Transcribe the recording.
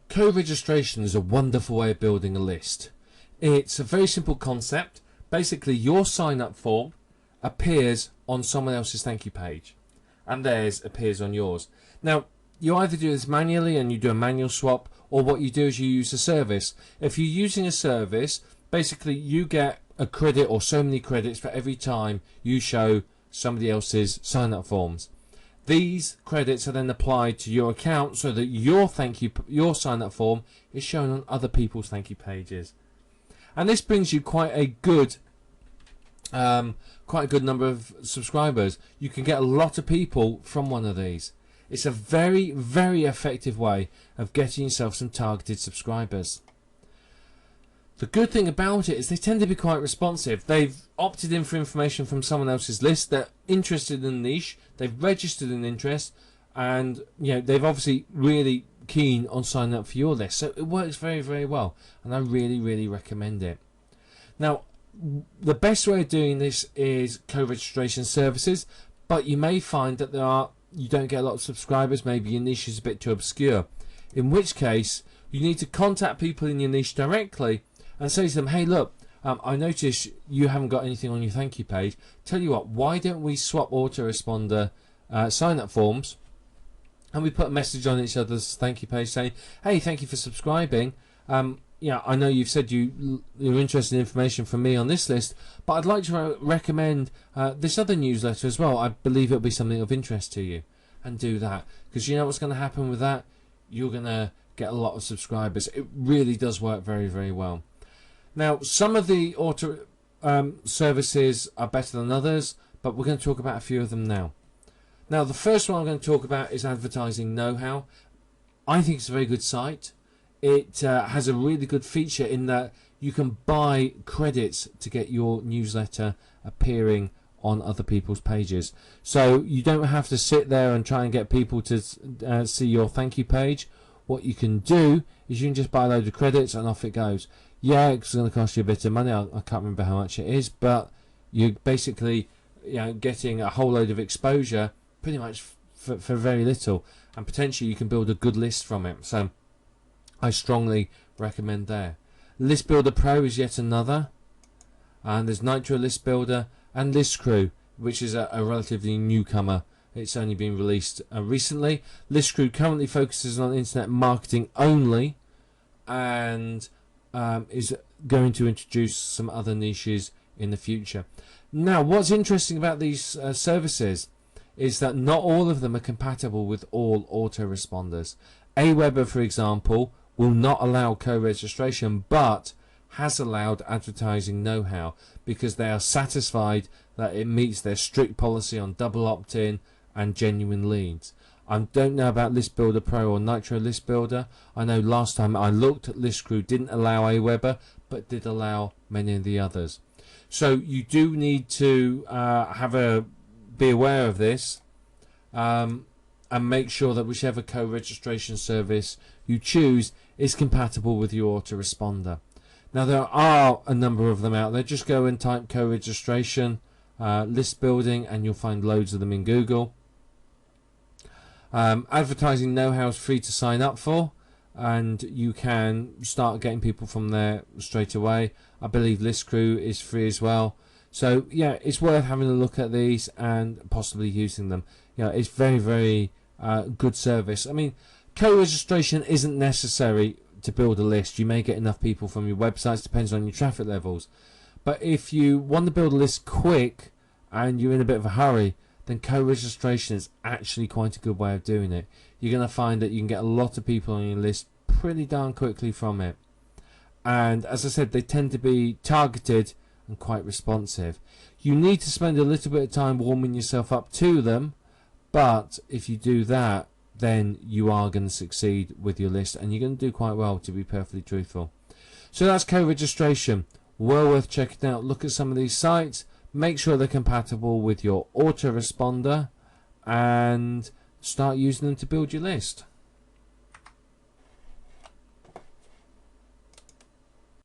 Co-registration is a wonderful way of building a list. It's a very simple concept. Basically, your sign-up form appears on someone else's thank you page, and theirs appears on yours. Now, you either do this manually and you do a manual swap, or what you do is you use a service. If you're using a service, basically you get a credit or so many credits for every time you show somebody else's sign-up forms. These credits are then applied to your account so that your sign-up form is shown on other people's thank you pages. And this brings you quite a good number of subscribers. You can get a lot of people from one of these. It's a very, very effective way of getting yourself some targeted subscribers. The good thing about it is they tend to be quite responsive. They've opted in for information from someone else's list. They're interested in the niche. They've registered an interest, and they've obviously really keen on signing up for your list. So it works very, very well, and I really, really recommend it. Now, the best way of doing this is co-registration services, but you may find that you don't get a lot of subscribers. Maybe your niche is a bit too obscure, in which case you need to contact people in your niche directly and say to them, hey, look, I notice you haven't got anything on your thank you page. Tell you what, why don't we swap Autoresponder sign-up forms, and we put a message on each other's thank you page saying, hey, thank you for subscribing. I know you've said you're interested in information from me on this list, but I'd like to recommend this other newsletter as well. I believe it'll be something of interest to you. And do that, because you know what's going to happen with that? You're going to get a lot of subscribers. It really does work very, very well. Now, some of the auto services are better than others, but we're going to talk about a few of them now. Now, the first one I'm going to talk about is Advertising Know-How. I think it's a very good site. It has a really good feature in that you can buy credits to get your newsletter appearing on other people's pages. So you don't have to sit there and try and get people to see your thank you page. What you can do is you can just buy a load of credits and off it goes. Yeah, it's going to cost you a bit of money. I can't remember how much it is, but you're basically getting a whole load of exposure pretty much for very little, and potentially you can build a good list from it. So I strongly recommend there. List Builder Pro is yet another, and there's Nitro List Builder and List Crew, which is a relatively newcomer. It's only been released recently. List Crew currently focuses on internet marketing only, and is going to introduce some other niches in the future. Now, what's interesting about these services is that not all of them are compatible with all autoresponders. Aweber, for example, will not allow co-registration, but has allowed Advertising Know-How because they are satisfied that it meets their strict policy on double opt-in and genuine leads. I don't know about List Builder Pro or Nitro List Builder. I know last time I looked at List Crew didn't allow Aweber, but did allow many of the others. So you do need to be aware of this, and make sure that whichever co-registration service you choose is compatible with your autoresponder. Now, there are a number of them out there. Just go and type co-registration list building and you'll find loads of them in Google. Advertising Know-How is free to sign up for, and you can start getting people from there straight away. I believe List Crew is free as well. So yeah, it's worth having a look at these and possibly using them. It's very, very good service. I mean, co-registration isn't necessary to build a list. You may get enough people from your websites, depends on your traffic levels. But if you want to build a list quick and you're in a bit of a hurry, then co-registration is actually quite a good way of doing it. You're going to find that you can get a lot of people on your list pretty darn quickly from it. And as I said, they tend to be targeted and quite responsive. You need to spend a little bit of time warming yourself up to them, but if you do that, then you are going to succeed with your list, and you're going to do quite well, to be perfectly truthful. So that's co-registration. Well worth checking out. Look at some of these sites. Make sure they're compatible with your autoresponder and start using them to build your list.